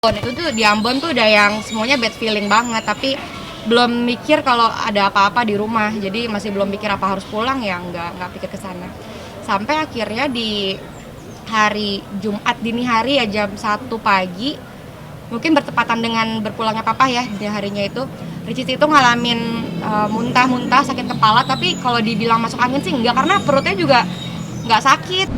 Itu tuh di Ambon tuh udah yang semuanya bad feeling banget, tapi belum mikir kalau ada apa-apa di rumah, jadi masih belum mikir apa harus pulang, ya nggak pikir ke sana. Sampai akhirnya di hari Jumat dini hari ya jam 1 pagi, mungkin bertepatan dengan berpulangnya papa ya di harinya itu, Ricis itu ngalamin muntah-muntah, sakit kepala, tapi kalau dibilang masuk angin sih enggak, karena perutnya juga nggak sakit.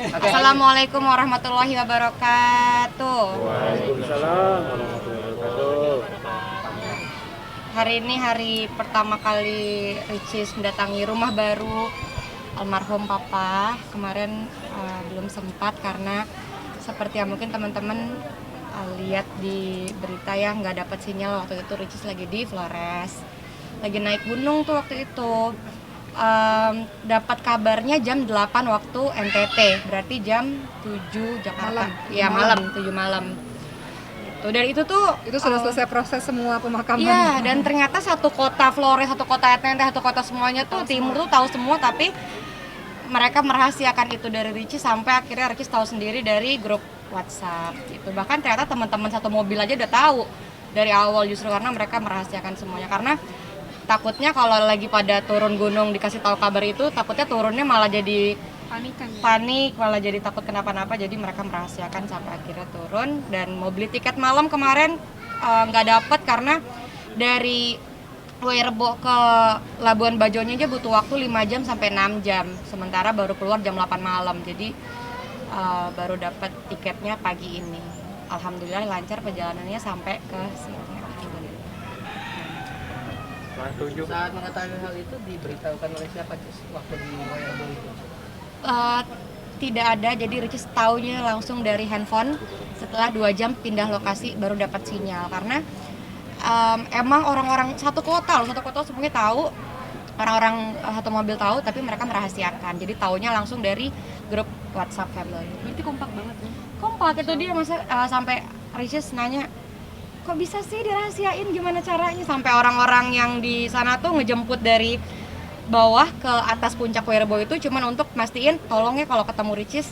Assalamualaikum warahmatullahi wabarakatuh. Waalaikumsalam warahmatullahi wabarakatuh. Hari ini hari pertama kali Ricis mendatangi rumah baru almarhum papa. Kemarin belum sempat karena seperti yang mungkin teman-teman lihat di berita ya, nggak dapat sinyal waktu itu. Ricis lagi di Flores, lagi naik gunung tuh waktu itu. Dapat kabarnya jam 8 waktu NTT, berarti jam 7 Jakarta. Malam 7 malam. Tuh, dari itu sudah selesai proses semua pemakaman. Iya, dan ternyata satu kota Flores, satu kota NTT, satu kota semuanya tuh timur tuh tahu semua, tapi mereka merahasiakan itu dari Ricis sampai akhirnya Ricis tahu sendiri dari grup WhatsApp gitu. Bahkan ternyata teman-teman satu mobil aja udah tahu dari awal, justru karena mereka merahasiakan semuanya, karena takutnya kalau lagi pada turun gunung dikasih tahu kabar itu, takutnya turunnya malah jadi panik, malah jadi takut kenapa-napa, jadi mereka merahasiakan sampai akhirnya turun. Dan mau beli tiket malam kemarin nggak dapet karena dari Werebo ke Labuan Bajonya aja butuh waktu 5 jam sampai 6 jam, sementara baru keluar jam 8 malam, jadi baru dapat tiketnya pagi ini. Alhamdulillah lancar perjalanannya sampai ke sini. Saat mengetahui hal itu diberitahukan oleh siapa waktu di Werebo itu? Tidak ada, jadi Ricis taunya langsung dari handphone. Setelah 2 jam pindah lokasi baru dapat sinyal, karena emang orang-orang satu kota semuanya tahu, orang-orang satu mobil tahu, tapi mereka merahasiakan, jadi taunya langsung dari grup WhatsApp family. Berarti kompak banget ya? Kompak itu dia, masa sampai Ricis nanya, kok bisa sih dirahasiain, gimana caranya, sampai orang-orang yang di sana tuh ngejemput dari bawah ke atas puncak Werebo itu cuman untuk mastiin tolong ya kalau ketemu Ricis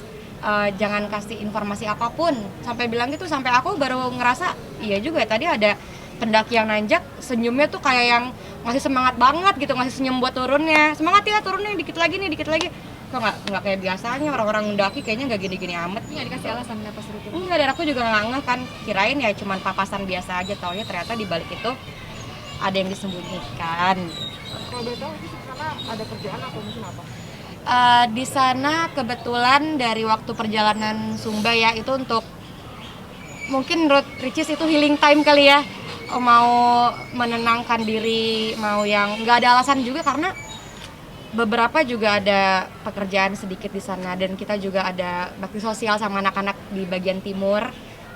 jangan kasih informasi apapun, sampai bilang gitu. Sampai aku baru ngerasa iya juga ya, tadi ada pendaki yang nanjak senyumnya tuh kayak yang ngasih semangat banget gitu, ngasih senyum buat turunnya, semangat ya turunnya, dikit lagi kok nggak kayak biasanya orang-orang mendaki, kayaknya nggak gini-gini amat. Nggak dikasih alasan kenapa suruh turun? Enggak, dan aku juga nggak ngeh kan, kirain ya cuman papasan biasa aja, taunya ternyata di balik itu ada yang disembunyikan. Kalau boleh tahu itu karena ada kerjaan atau mungkin apa? Di sana kebetulan dari waktu perjalanan Sumba ya, itu untuk mungkin menurut Ricis itu healing time kali ya, mau menenangkan diri, mau yang nggak ada alasan juga, karena beberapa juga ada pekerjaan sedikit di sana, dan kita juga ada bakti sosial sama anak-anak di bagian timur.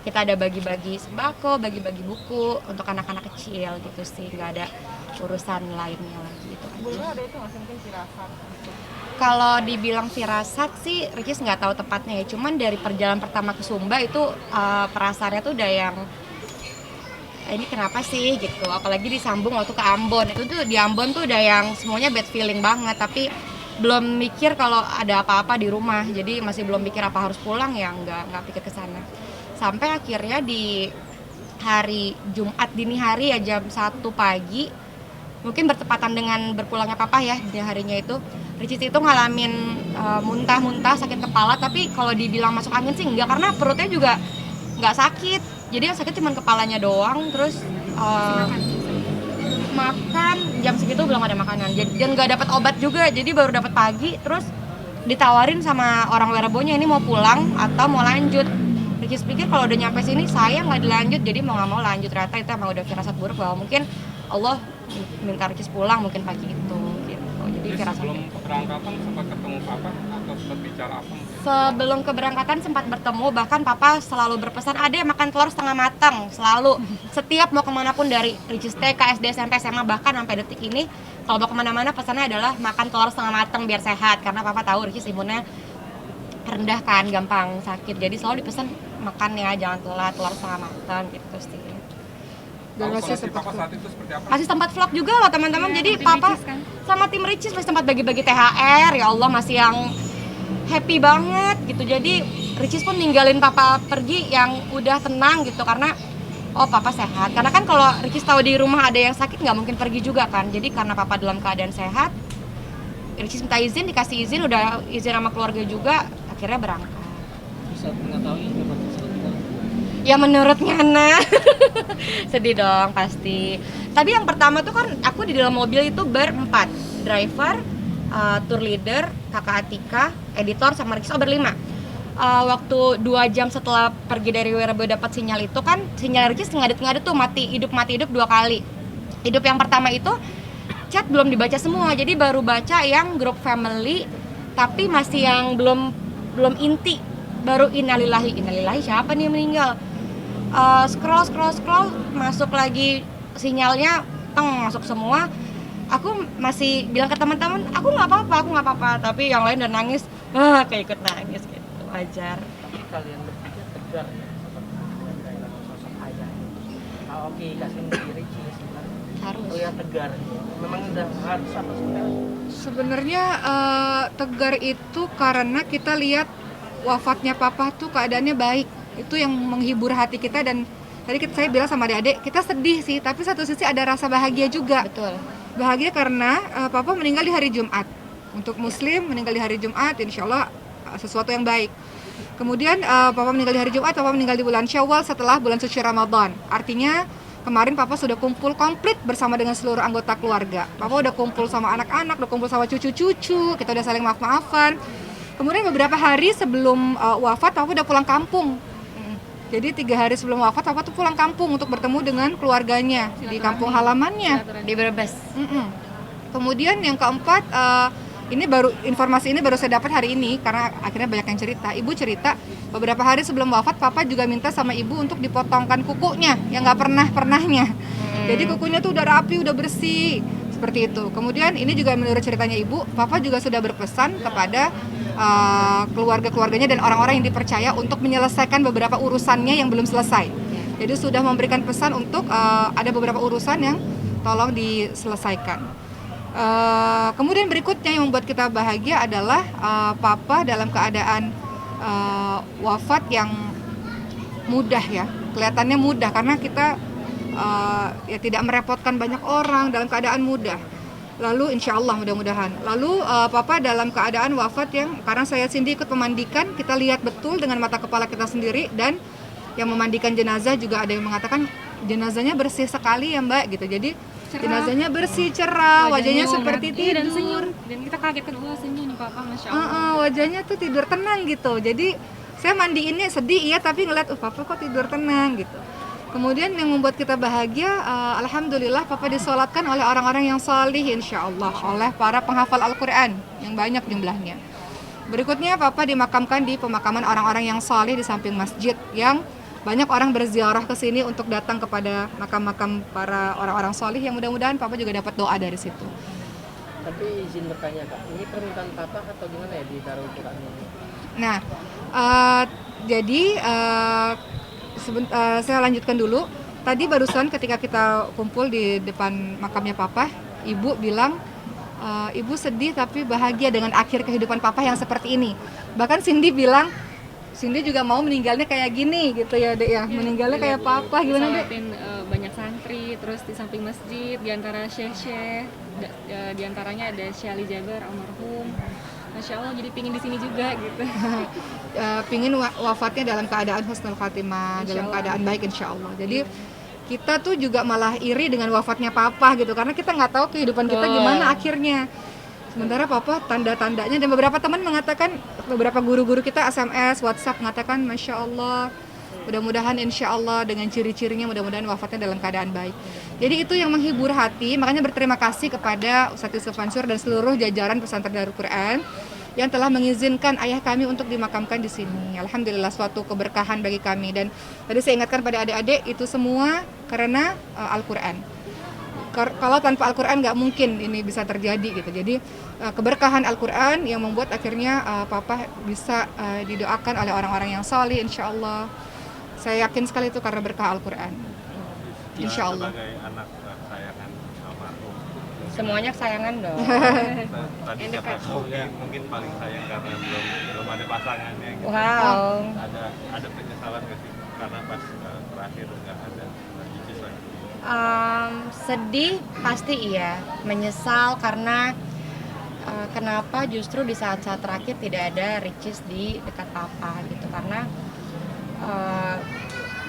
Kita ada bagi-bagi sembako, bagi-bagi buku untuk anak-anak kecil gitu sih, nggak ada urusan lainnya lagi gitu. Boleh ada itu nggak sih, mungkin firasat? Kalau dibilang firasat sih Ricis nggak tahu tepatnya ya, cuman dari perjalanan pertama ke Sumba itu perasaannya tuh udah yang ini kenapa sih gitu, apalagi disambung waktu ke Ambon. Itu tuh di Ambon tuh udah yang semuanya bad feeling banget, tapi belum mikir kalau ada apa-apa di rumah, jadi masih belum mikir apa harus pulang, ya nggak pikir ke sana. Sampai akhirnya di hari Jumat dini hari ya jam 1 pagi, mungkin bertepatan dengan berpulangnya papa ya di harinya itu, Ricis itu ngalamin muntah-muntah, sakit kepala, tapi kalau dibilang masuk angin sih enggak, karena perutnya juga nggak sakit, jadi yang sakit cuma kepalanya doang. Terus makan jam segitu belum ada makanan, dan nggak dapat obat juga, jadi baru dapat pagi. Terus ditawarin sama orang Werebonya ini mau pulang atau mau lanjut. Ricis pikir kalau udah nyampe sini sayang nggak dilanjut, jadi mau nggak mau lanjut. Ternyata itu emang udah firasat buruk bahwa mungkin Allah minta Ricis pulang mungkin pagi itu gitu. Jadi Terus firasat sebelum keberangkatan sempat ketemu papa atau sempat bicara apa mungkin? Sebelum keberangkatan sempat bertemu, bahkan papa selalu berpesan adek makan telur setengah matang, selalu setiap mau kemanapun dari Ricis TK, SD, SMP, SMA, bahkan sampai detik ini kalau mau kemana-mana pesannya adalah makan telur setengah matang biar sehat, karena papa tahu Ricis imunnya rendah kan, gampang sakit, jadi selalu dipesan makan ya, jangan telat, telur setengah matang gitu sih. Dan Kalau masih kondisi sempat papa saat itu seperti apa? Masih sempat vlog juga loh teman-teman, Iya, jadi tim papa Ricis kan. sama tim Ricis masih sempat bagi-bagi THR, ya Allah masih yang happy banget gitu. Jadi Ricis pun ninggalin papa pergi yang udah tenang gitu, karena oh papa sehat. Karena kan kalau Ricis tahu di rumah ada yang sakit nggak mungkin pergi juga kan. Jadi karena papa dalam keadaan sehat, Ricis minta izin, dikasih izin, udah izin sama keluarga juga, akhirnya berangkat. Bisa mengetahui kapan tersebut? Ya menurut Ngana sedih dong pasti. Tapi yang pertama tuh kan aku di dalam mobil itu berempat, driver, tour leader, kakak Atika, editor, sama Ricis, berlima. Waktu 2 jam setelah pergi dari Werebo dapat sinyal itu kan, sinyal Ricis ngadet-ngadet tuh mati hidup 2 kali. Hidup yang pertama itu chat belum dibaca semua, jadi baru baca yang grup family, tapi masih yang belum inti, baru innalillahi siapa nih yang meninggal. Scroll masuk lagi sinyalnya masuk semua. Aku masih bilang ke teman-teman aku nggak apa-apa, tapi yang lain udah nangis, kayak ikut nangis gitu, wajar. Tapi kalian bertiga tegar ya, seperti sosok ayah. Oke, kasih diri Harus. terlihat tegar. Memang udah harus apa sebenarnya? sebenarnya tegar itu karena kita lihat wafatnya papa tuh keadaannya baik. Itu yang menghibur hati kita, dan tadi saya bilang sama adik-adik, kita sedih sih, tapi satu sisi ada rasa bahagia juga. Betul. Bahagia karena papa meninggal di hari Jumat. Untuk muslim meninggal di hari Jumat, insya Allah sesuatu yang baik. Kemudian papa meninggal di hari Jumat, papa meninggal di bulan Syawal setelah bulan suci Ramadan. Artinya kemarin papa sudah kumpul komplit bersama dengan seluruh anggota keluarga. Papa udah kumpul sama anak-anak, udah kumpul sama cucu-cucu, kita udah saling maaf-maafan. Kemudian beberapa hari sebelum wafat, papa udah pulang kampung. Jadi 3 hari sebelum wafat, papa tuh pulang kampung untuk bertemu dengan keluarganya di kampung halamannya. Di Brebes. Kemudian yang keempat, informasi ini baru saya dapat hari ini karena akhirnya banyak yang cerita. Ibu cerita beberapa hari sebelum wafat, papa juga minta sama ibu untuk dipotongkan kukunya yang nggak pernahnya. Jadi kukunya tuh udah rapi, udah bersih, seperti itu. Kemudian ini juga menurut ceritanya ibu, papa juga sudah berpesan kepada keluarga-keluarganya dan orang-orang yang dipercaya untuk menyelesaikan beberapa urusannya yang belum selesai. Jadi sudah memberikan pesan untuk ada beberapa urusan yang tolong diselesaikan. Kemudian berikutnya yang membuat kita bahagia adalah papa dalam keadaan wafat yang mudah ya, kelihatannya mudah karena kita ya tidak merepotkan banyak orang, dalam keadaan mudah. Lalu insya Allah mudah-mudahan. Lalu papa dalam keadaan wafat yang karena saya sendiri ikut memandikan, kita lihat betul dengan mata kepala kita sendiri, dan yang memandikan jenazah juga ada yang mengatakan jenazahnya bersih sekali ya Mbak gitu. Jadi Cerah. jenazahnya bersih, cerah, wajahnya seperti Iya, dan senyum. tidur. Dan kita kaget kan, wah senyum nih papa, masya Allah. Wajahnya tuh tidur tenang gitu. Jadi saya mandiinnya sedih iya, tapi ngeliat papa kok tidur tenang gitu. Kemudian yang membuat kita bahagia, alhamdulillah papa disolatkan oleh orang-orang yang salih insya Allah, oleh para penghafal Al-Quran yang banyak jumlahnya. Berikutnya papa dimakamkan di pemakaman orang-orang yang salih di samping masjid, yang banyak orang berziarah ke sini untuk datang kepada makam-makam para orang-orang salih, yang mudah-mudahan papa juga dapat doa dari situ. Tapi izin bertanya Kak, ini permintaan papa atau gimana ya ditaruh Quran ini? Nah, jadi saya lanjutkan dulu. Tadi barusan ketika kita kumpul di depan makamnya papa, ibu bilang ibu sedih tapi bahagia dengan akhir kehidupan papa yang seperti ini. Bahkan Cindy bilang, Cindy juga mau meninggalnya kayak gini gitu ya Dek ya, meninggalnya kayak papa, gimana Dek? Salatin banyak santri, terus di samping masjid, di antara syekh-syekh, di antaranya ada Syekh Ali Jaber almarhum. Masya Allah, jadi pingin di sini juga gitu. Pingin wafatnya dalam keadaan husnul khatimah, dalam keadaan baik insya Allah. Jadi kita tuh juga malah iri dengan wafatnya papa gitu, karena kita nggak tahu kehidupan kita gimana akhirnya. Sementara papa tanda-tandanya, dan beberapa teman mengatakan, beberapa guru-guru kita SMS, WhatsApp mengatakan Masya Allah, mudah-mudahan insya Allah dengan ciri-cirinya mudah-mudahan wafatnya dalam keadaan baik. Jadi itu yang menghibur hati, makanya berterima kasih kepada Ustadz Yusuf Mansur dan seluruh jajaran pesantren Darul Quran yang telah mengizinkan ayah kami untuk dimakamkan di sini. Alhamdulillah suatu keberkahan bagi kami. Dan tadi saya ingatkan pada adik-adik itu semua karena Al-Quran. Kalau tanpa Al-Quran nggak mungkin ini bisa terjadi gitu. Jadi keberkahan Al-Quran yang membuat akhirnya Papa bisa didoakan oleh orang-orang yang salih, insya Allah. Saya yakin sekali itu karena berkah Al-Quran. Insya Allah. Sebagai anak kesayangan almarhum, Semuanya kesayangan dong. tadi kata mungkin paling sayang karena belum ada pasangannya gitu. Wow. Ada penyesalan nggak sih karena pas terakhir nggak ada Ricis lagi? Sedih pasti iya, menyesal karena kenapa justru di saat-saat terakhir tidak ada Ricis di dekat Papa gitu, karena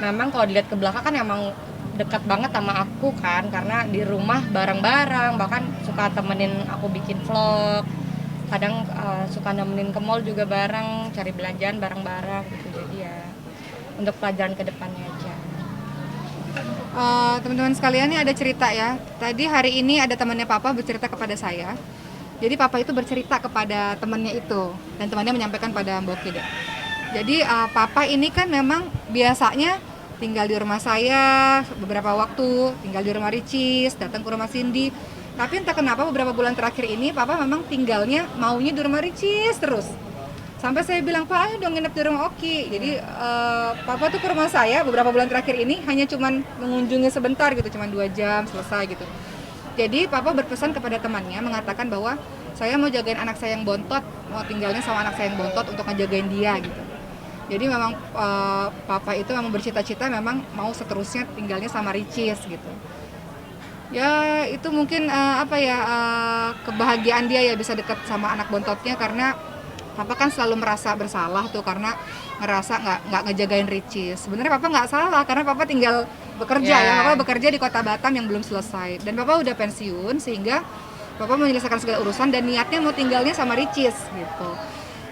memang kalau dilihat ke belakang kan emang dekat banget sama aku kan, karena di rumah bareng-bareng, bahkan suka temenin aku bikin vlog, kadang suka nemenin ke mall juga bareng, cari belanjaan bareng-bareng gitu. Jadi ya untuk pelajaran ke depannya aja. Teman-teman sekalian, ini ada cerita ya. Tadi hari ini ada temannya Papa bercerita kepada saya. Jadi Papa itu bercerita kepada temannya itu, dan temannya menyampaikan pada Mbak Oki deh. Jadi Papa ini kan memang biasanya tinggal di rumah saya beberapa waktu, tinggal di rumah Ricis, datang ke rumah Cindy. Tapi entah kenapa beberapa bulan terakhir ini Papa memang tinggalnya maunya di rumah Ricis terus. Sampai saya bilang, Pak, ayo dong nginep di rumah Oki. Jadi Papa tuh ke rumah saya beberapa bulan terakhir ini hanya cuman mengunjungi sebentar gitu, cuman 2 jam selesai gitu. Jadi Papa berpesan kepada temannya mengatakan bahwa saya mau jagain anak saya yang bontot, mau tinggalnya sama anak saya yang bontot untuk ngejagain dia gitu. Jadi memang Papa itu memang bercita-cita memang mau seterusnya tinggalnya sama Ricis gitu. Ya itu mungkin kebahagiaan dia ya bisa dekat sama anak bontotnya, karena Papa kan selalu merasa bersalah tuh karena ngerasa nggak ngejagain Ricis. Sebenarnya Papa nggak salah karena Papa tinggal bekerja ya. Papa bekerja di Kota Batam yang belum selesai, dan Papa udah pensiun sehingga Papa menyelesaikan segala urusan dan niatnya mau tinggalnya sama Ricis gitu.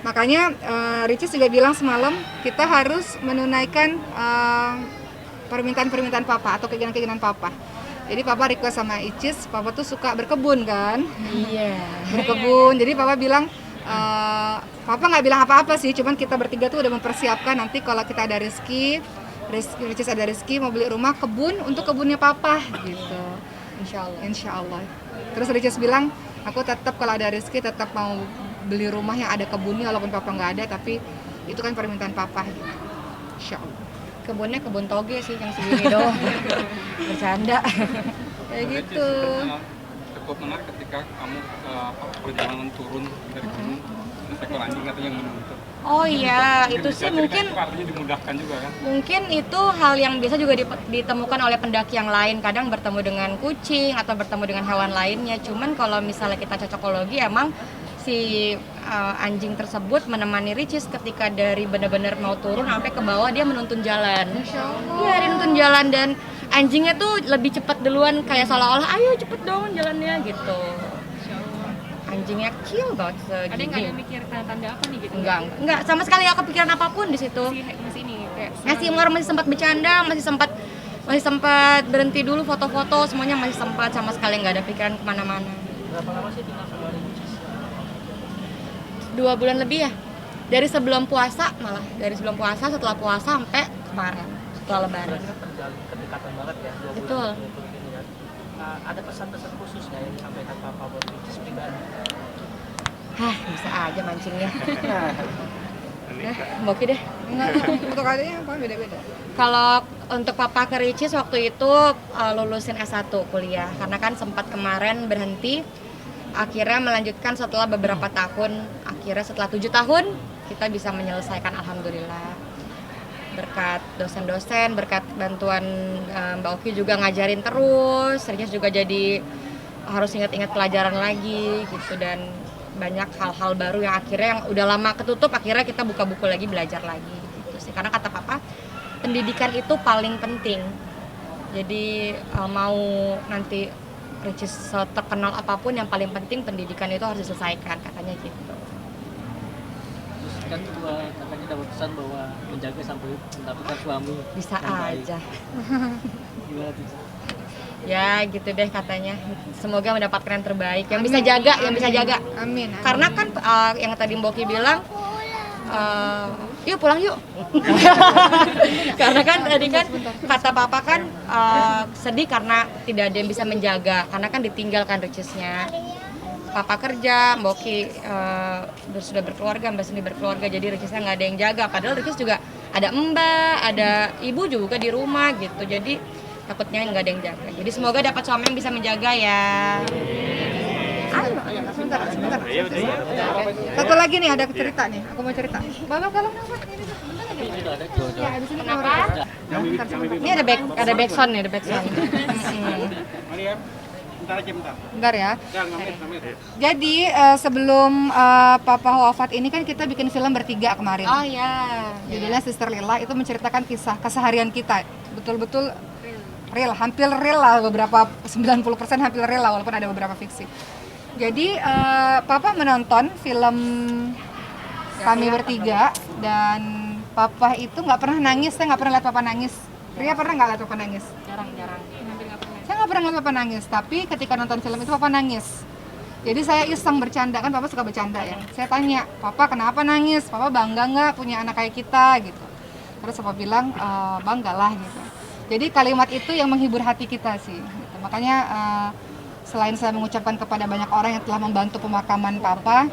Makanya Ricis juga bilang semalam kita harus menunaikan permintaan-permintaan Papa atau keinginan-keinginan Papa. Jadi Papa request sama Ricis, Papa tuh suka berkebun kan? Iya. Berkebun. Jadi Papa bilang, Papa nggak bilang apa-apa sih, cuman kita bertiga tuh udah mempersiapkan nanti kalau kita ada rezeki, Ricis ada rezeki mau beli rumah kebun untuk kebunnya Papa gitu. Insya Allah. Terus Ricis bilang, aku tetap kalau ada rezeki tetap mau beli rumah yang ada kebunnya walaupun Papa nggak ada, tapi itu kan permintaan Papa gitu. Insya Allah. Kebunnya kebun toge sih yang segini doang. Bercanda. Kayak gitu. Cukup menarik ketika kamu perjalanan turun dari gunung, seekor anjing katanya yang menuntut. Oh iya, itu sih mungkin itu artinya dimudahkan juga kan? Mungkin itu hal yang biasa juga ditemukan oleh pendaki yang lain, kadang bertemu dengan kucing atau bertemu dengan hewan lainnya. Cuman kalau misalnya kita cocokologi, emang si anjing tersebut menemani Ricis ketika dari benar-benar mau turun sampai ke bawah, dia menuntun jalan. Iya, dia nuntun jalan, dan anjingnya tuh lebih cepat duluan, kayak seolah-olah ayo cepet dong jalannya gitu. Anjingnya kecil banget segini. Ada nggak ada mikir tanda apa nih gitu? Enggak, sama sekali nggak kepikiran apapun di situ. Masih ini kayak Masih sempat bercanda, masih sempat berhenti dulu foto-foto, semuanya masih sempat, sama sekali nggak ada pikiran kemana-mana. Berapa lama sih tinggal sama Ricis? 2 bulan lebih ya, dari sebelum puasa, malah dari sebelum puasa, setelah puasa sampai kemarin setelah lebaran. Berarti kan terjalin kedekatan banget ya, 2 Betul. bulan itu gini kan. Ada pesan-pesan khusus nggak yang disampaikan Papa buat Ricis pribadi? Hah, bisa aja mancingnya. Oke deh. Untuk adanya apa beda-beda. Kalau untuk Papa ke Ricis waktu itu lulusin S1 kuliah, karena kan sempat kemarin berhenti, akhirnya melanjutkan setelah beberapa tahun, akhirnya setelah 7 tahun kita bisa menyelesaikan, alhamdulillah. Berkat dosen-dosen, berkat bantuan Mbak Oki juga ngajarin terus, Ricis juga jadi harus ingat-ingat pelajaran lagi gitu, dan banyak hal-hal baru yang akhirnya yang udah lama ketutup, akhirnya kita buka buku lagi, belajar lagi gitu sih. Karena kata Papa, pendidikan itu paling penting. Jadi mau nanti Ricis terkenal apapun, yang paling penting pendidikan itu harus diselesaikan, katanya gitu. Terus kan katanya dapat pesan bahwa menjaga sampai mendapatkan suami Bisa yang baik. aja. Gimana tuh? Ya gitu deh katanya. Semoga mendapatkan yang terbaik, yang bisa jaga, yang bisa jaga. Amin. Karena kan yang tadi Mboki bilang, yuk pulang yuk. Karena kan tadi kan kata papa kan sedih karena tidak ada yang bisa menjaga, karena kan ditinggalkan Ricisnya. Papa kerja, Mboki sudah berkeluarga, Mbak Cindy berkeluarga, jadi Ricisnya nggak ada yang jaga. Padahal Ricis juga ada mbak, ada ibu juga di rumah gitu. Jadi takutnya nggak ada yang jaga. Jadi semoga dapat suami yang bisa menjaga ya. Sebentar. Satu lagi nih, ada cerita nih. Aku mau cerita. Bapak kalau ya, abis ini keluar. Ini ada backsound nih, ada backsound. Mari ya. Bentar. Bentar ya. Ngamir. Jadi sebelum Papa wafat ini kan kita bikin film bertiga kemarin. Oh ya. Judulnya Sister Lila, itu menceritakan kisah keseharian kita. Betul-betul real, hampir real lah, beberapa 90% hampir real lah, walaupun ada beberapa fiksi. Jadi Papa menonton film kami bertiga dan Papa itu nggak pernah nangis. Saya nggak pernah lihat Papa nangis. Ria pernah nggak lihat Papa nangis? Jarang. Hampir nggak pernah. Saya nggak pernah lihat Papa nangis, tapi ketika nonton film itu Papa nangis. Jadi saya iseng bercanda, kan Papa suka bercanda ya. Saya tanya, Papa kenapa nangis? Papa bangga nggak punya anak kayak kita gitu. Terus Papa bilang, bangga lah gitu. Jadi kalimat itu yang menghibur hati kita sih. Gitu. Makanya selain saya mengucapkan kepada banyak orang yang telah membantu pemakaman Papa,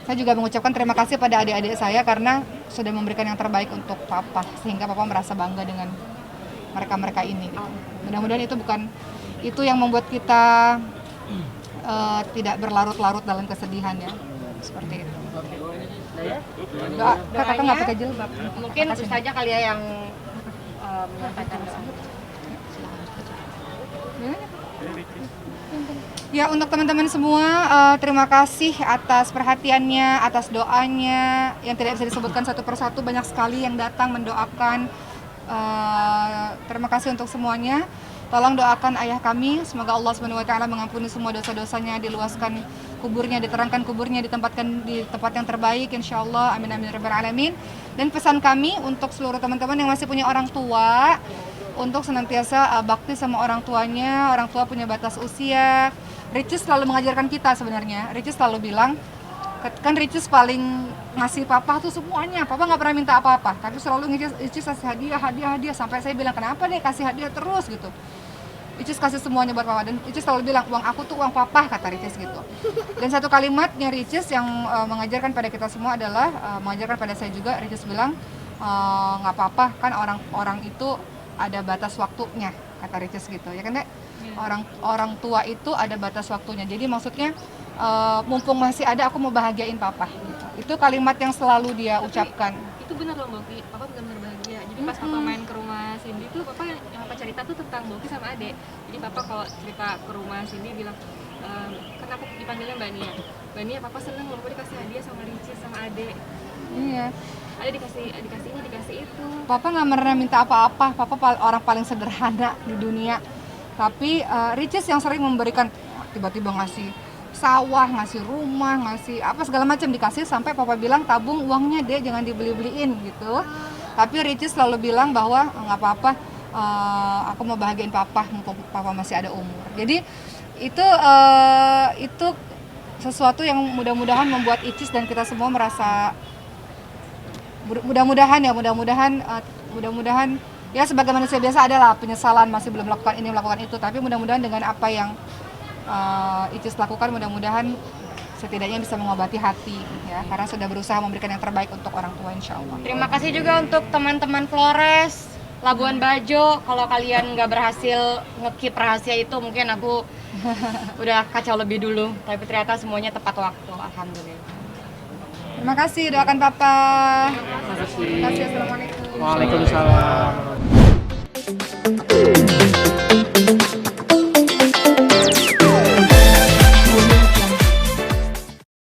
saya juga mengucapkan terima kasih pada adik-adik saya karena sudah memberikan yang terbaik untuk Papa, sehingga Papa merasa bangga dengan mereka-mereka ini. Gitu. Mudah-mudahan itu bukan itu yang membuat kita tidak berlarut-larut dalam kesedihan ya, seperti itu. Doa, kakak nggak pakai jilbab. Mungkin saja kali ya yang menyampaikan. Ya, untuk teman-teman semua, terima kasih atas perhatiannya, atas doanya yang tidak bisa disebutkan satu persatu, banyak sekali yang datang mendoakan. Terima kasih untuk semuanya. Tolong doakan ayah kami, semoga Allah SWT mengampuni semua dosa-dosanya, diluaskan kuburnya, diterangkan kuburnya, ditempatkan di tempat yang terbaik, insya Allah, amin amin rabbal alamin. Dan pesan kami untuk seluruh teman-teman yang masih punya orang tua, untuk senantiasa bakti sama orang tuanya. Orang tua punya batas usia. Ricis selalu mengajarkan kita sebenarnya. Ricis selalu bilang, kan Ricis paling ngasih Papa tuh semuanya. Papa nggak pernah minta apa-apa, tapi selalu Ricis kasih hadiah. Sampai saya bilang, kenapa deh kasih hadiah terus gitu. Ricis kasih semuanya buat Papa, dan Ricis selalu bilang, uang aku tuh uang Papa, kata Ricis gitu. Dan satu kalimatnya Ricis yang mengajarkan pada kita semua adalah, mengajarkan pada saya juga, Ricis bilang, nggak apa-apa, kan orang itu ada batas waktunya, kata Ricis gitu, ya kan Dek? Orang tua itu ada batas waktunya, jadi maksudnya mumpung masih ada, aku mau bahagiain Papa gitu. Itu kalimat yang selalu dia ucapkan. Itu benar loh Boki, Papa benar-benar bahagia. Jadi pas Papa main ke rumah Cindy tuh, Papa yang Papa cerita tuh tentang Boki sama Ade. Jadi Papa kalau cerita ke rumah Cindy bilang, kan aku dipanggilnya Mbak Nia. Mbak Nia, Papa seneng loh, Papa dikasih hadiah sama Ricis sama Ade. Iya. Ade dikasih ini, dikasih itu. Papa nggak pernah minta apa-apa. Papa orang paling sederhana di dunia. Tapi Ricis yang sering memberikan, tiba-tiba ngasih sawah, ngasih rumah, ngasih apa segala macam dikasih, sampai Papa bilang tabung uangnya deh, jangan dibeli-beliin gitu. Tapi Ricis selalu bilang bahwa nggak apa-apa, aku mau bahagiain Papa mumpung Papa masih ada umur. Jadi itu sesuatu yang mudah-mudahan membuat Icis dan kita semua merasa mudah-mudahan ya sebagai manusia biasa adalah penyesalan, masih belum melakukan ini melakukan itu, tapi mudah-mudahan dengan apa yang Icis lakukan, mudah-mudahan setidaknya bisa mengobati hati ya, karena sudah berusaha memberikan yang terbaik untuk orang tua, insya Allah. Terima kasih juga untuk teman-teman Flores Labuan Bajo. Kalau kalian nggak berhasil nge-keep rahasia itu, mungkin aku udah kacau lebih dulu, tapi ternyata semuanya tepat waktu, alhamdulillah. Terima kasih, doakan Papa. Terima kasih. Assalamualaikum. Waalaikumsalam.